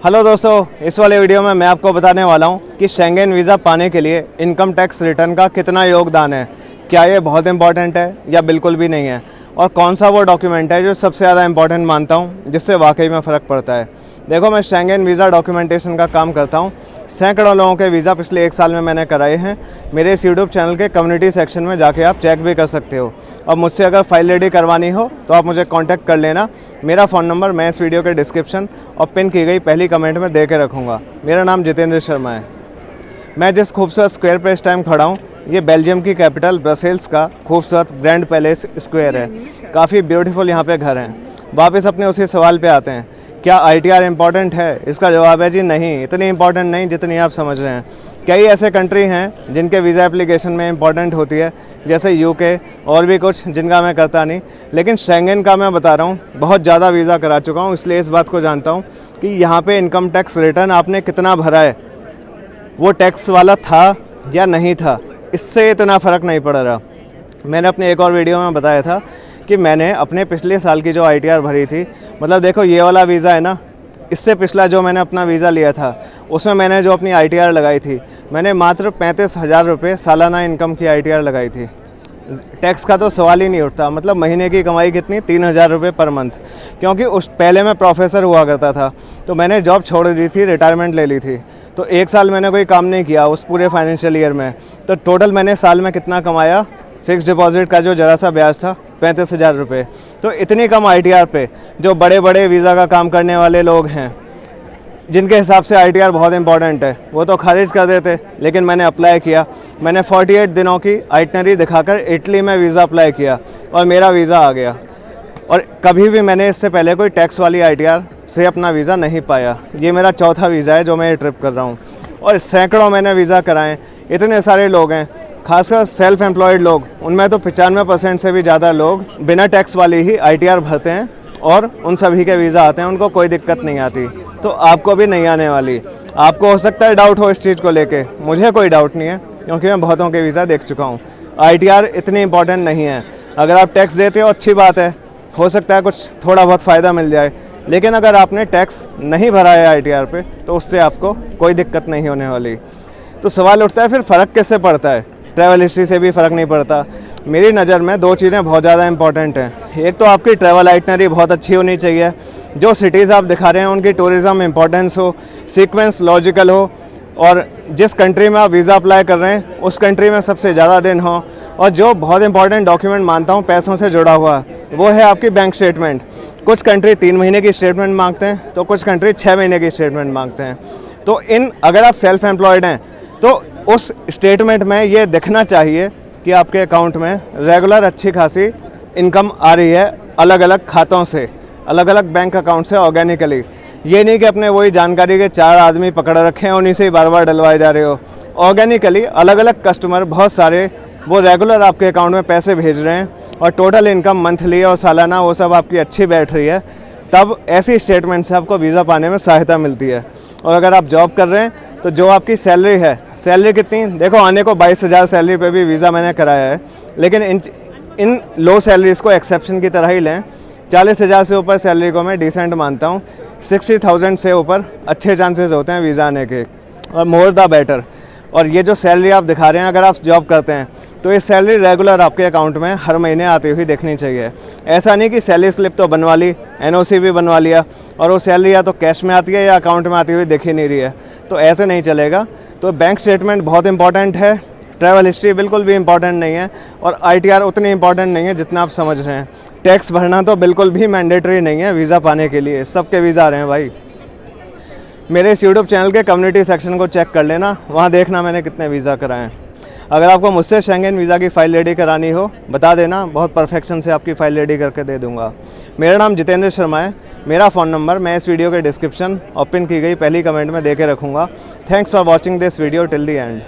Hello दोस्तों, इस वाले वीडियो में मैं आपको बताने वाला हूं कि शेंगेन वीज़ा पाने के लिए इनकम टैक्स रिटर्न का कितना योगदान है। क्या ये बहुत इंपॉर्टेंट है या बिल्कुल भी नहीं है, और कौन सा वो डॉक्यूमेंट है जो सबसे ज़्यादा इंपॉर्टेंट मानता हूं, जिससे वाकई में फ़र्क पड़ता है। देखो, मैं शेंगेन वीज़ा डॉक्यूमेंटेशन का काम करता हूं। सैकड़ों लोगों के वीज़ा पिछले 1 साल में मैंने कराए हैं। मेरे इस यूट्यूब चैनल के कम्युनिटी सेक्शन में जाके आप चेक भी कर सकते हो। और मुझसे अगर फाइल रेडी करवानी हो तो आप मुझे कांटेक्ट कर लेना। मेरा फ़ोन नंबर मैं इस वीडियो के डिस्क्रिप्शन और पिन की गई पहली कमेंट में दे के रखूँगा। मेरा नाम जितेंद्र शर्मा है। मैं जिस खूबसूरत स्क्वायर पे इस टाइम खड़ा हूँ, ये बेल्जियम की कैपिटल ब्रसेल्स का खूबसूरत ग्रैंड पैलेस स्क्वायर है। काफ़ी ब्यूटीफुल यहाँ पे घर हैं। वापस अपने उसी सवाल पे आते हैं, क्या ITR इम्पॉर्टेंट है? इसका जवाब है जी नहीं, इतनी इम्पॉर्टेंट नहीं जितनी आप समझ रहे हैं। कई ऐसे कंट्री हैं जिनके वीज़ा एप्लीकेशन में इम्पॉर्टेंट होती है, जैसे UK और भी कुछ जिनका मैं करता नहीं। लेकिन शेंगेन का मैं बता रहा हूँ, बहुत ज़्यादा वीज़ा करा चुका हूँ, इसलिए इस बात को जानता हूँ कि यहाँ पे इनकम टैक्स रिटर्न आपने कितना भरा है, वो टैक्स वाला था या नहीं था, इससे इतना फ़र्क नहीं पड़ रहा। मैंने अपने एक और वीडियो में बताया था कि मैंने अपने पिछले साल की जो ITR भरी थी, मतलब देखो ये वाला वीज़ा है ना, इससे पिछला जो मैंने अपना वीज़ा लिया था उसमें मैंने जो अपनी ITR लगाई थी, मैंने मात्र 35,000 रुपये सालाना इनकम की ITR लगाई थी। टैक्स का तो सवाल ही नहीं उठता। मतलब महीने की कमाई कितनी, 3,000 रुपये पर मंथ। क्योंकि उस पहले मैं प्रोफेसर हुआ करता था, तो मैंने जॉब छोड़ दी थी, रिटायरमेंट ले ली थी। तो 1 साल मैंने कोई काम नहीं किया उस पूरे फाइनेंशियल ईयर में। तो टोटल मैंने साल में कितना कमाया, फिक्स डिपॉजिट का जो ज़रा सा ब्याज था 35,000 रुपये। तो इतनी कम ITR पे जो बड़े बड़े वीज़ा का काम करने वाले लोग हैं, जिनके हिसाब से ITR बहुत इंपॉर्टेंट है, वो तो खारिज कर देते। लेकिन मैंने अप्लाई किया। मैंने 48 दिनों की आइटनरी दिखाकर इटली में वीज़ा अप्लाई किया और मेरा वीज़ा आ गया। और कभी भी मैंने इससे पहले कोई टैक्स वाली ITR से अपना वीज़ा नहीं पाया। ये मेरा चौथा वीज़ा है जो मैं ये ट्रिप कर रहा हूँ। और सैकड़ों मैंने वीज़ा कराएँ। इतने सारे लोग हैं, खासकर सेल्फ एम्प्लॉयड लोग, उनमें तो 95% से भी ज़्यादा लोग बिना टैक्स वाली ही ITR भरते हैं और उन सभी के वीज़ा आते हैं, उनको कोई दिक्कत नहीं आती। तो आपको भी नहीं आने वाली। आपको हो सकता है डाउट हो इस चीज़ को लेके, मुझे कोई डाउट नहीं है, क्योंकि मैं बहुतों के वीज़ा देख चुका हूँ। ITR इतनी इंपॉर्टेंट नहीं है। अगर आप टैक्स देते हो अच्छी बात है, हो सकता है कुछ थोड़ा बहुत फ़ायदा मिल जाए। लेकिन अगर आपने टैक्स नहीं भरा है ITR पे, तो उससे आपको कोई दिक्कत नहीं होने वाली। तो सवाल उठता है फिर फ़र्क किससे पड़ता है? ट्रैवल हिस्ट्री से भी फ़र्क नहीं पड़ता। मेरी नज़र में 2 चीज़ें बहुत ज़्यादा इंपॉर्टेंट हैं। एक तो आपकी ट्रैवल आइटनरी बहुत अच्छी होनी चाहिए। जो सिटीज़ आप दिखा रहे हैं उनकी टूरिज़्म इंपॉर्टेंस हो, सीक्वेंस लॉजिकल हो, और जिस कंट्री में आप वीज़ा अप्लाई कर रहे हैं उस कंट्री में सबसे ज़्यादा दिन हो। और जो बहुत इंपॉर्टेंट डॉक्यूमेंट मानता हूँ पैसों से जुड़ा हुआ, वो है आपकी बैंक स्टेटमेंट। कुछ कंट्री 3 महीने की स्टेटमेंट मांगते हैं, तो कुछ कंट्री 6 महीने की स्टेटमेंट मांगते हैं। तो अगर आप सेल्फ एम्प्लॉयड हैं तो उस स्टेटमेंट में ये दिखना चाहिए कि आपके अकाउंट में रेगुलर अच्छी खासी इनकम आ रही है, अलग अलग खातों से, अलग अलग बैंक अकाउंट से ऑर्गेनिकली। ये नहीं कि अपने वही जानकारी के 4 आदमी पकड़ रखे हैं, उन्हीं से ही बार बार डलवाए जा रहे हो। ऑर्गेनिकली अलग अलग कस्टमर बहुत सारे, वो रेगुलर आपके अकाउंट में पैसे भेज रहे हैं, और टोटल इनकम मंथली और सालाना वो सब आपकी अच्छी बैठ रही है। तब ऐसी स्टेटमेंट से आपको वीज़ा पाने में सहायता मिलती है। और अगर आप जॉब कर रहे हैं तो जो आपकी सैलरी है, सैलरी कितनी, देखो आने को 22,000 सैलरी पे भी वीज़ा मैंने कराया है। लेकिन इन लो सैलरीज़ को एक्सेप्शन की तरह ही लें। 40,000 से ऊपर सैलरी को मैं डिसेंट मानता हूँ। 60,000 से ऊपर अच्छे चांसेस होते हैं वीज़ा आने के, और मोर द बेटर। और ये जो सैलरी आप दिखा रहे हैं, अगर आप जॉब करते हैं तो ये सैलरी रेगुलर आपके अकाउंट में हर महीने आती हुई देखनी चाहिए। ऐसा नहीं कि सैलरी स्लिप तो बनवा ली, NOC भी बनवा लिया, और वो सैलरी या तो कैश में आती है या अकाउंट में आती हुई दिख ही नहीं रही है। तो ऐसे नहीं चलेगा। तो बैंक स्टेटमेंट बहुत इंपॉर्टेंट है। ट्रैवल हिस्ट्री बिल्कुल भी इंपॉर्टेंट नहीं है, और ITR उतनी इंपॉर्टेंट नहीं है जितना आप समझ रहे हैं। टैक्स भरना तो बिल्कुल भी मैंडेटरी नहीं है वीज़ा पाने के लिए। सबके वीज़ा आ रहे हैं भाई। मेरे इस यूट्यूब चैनल के कम्युनिटी सेक्शन को चेक कर लेना, वहाँ देखना मैंने कितने वीज़ा कराए हैं। अगर आपको मुझसे शेंगेन वीज़ा की फ़ाइल रेडी करानी हो, बता देना, बहुत परफेक्शन से आपकी फ़ाइल रेडी करके दे दूँगा। मेरा नाम जितेंद्र शर्मा है। मेरा फ़ोन नंबर मैं इस वीडियो के डिस्क्रिप्शन और पिन की गई पहली कमेंट में दे के रखूँगा। Thanks for watching this video till the and.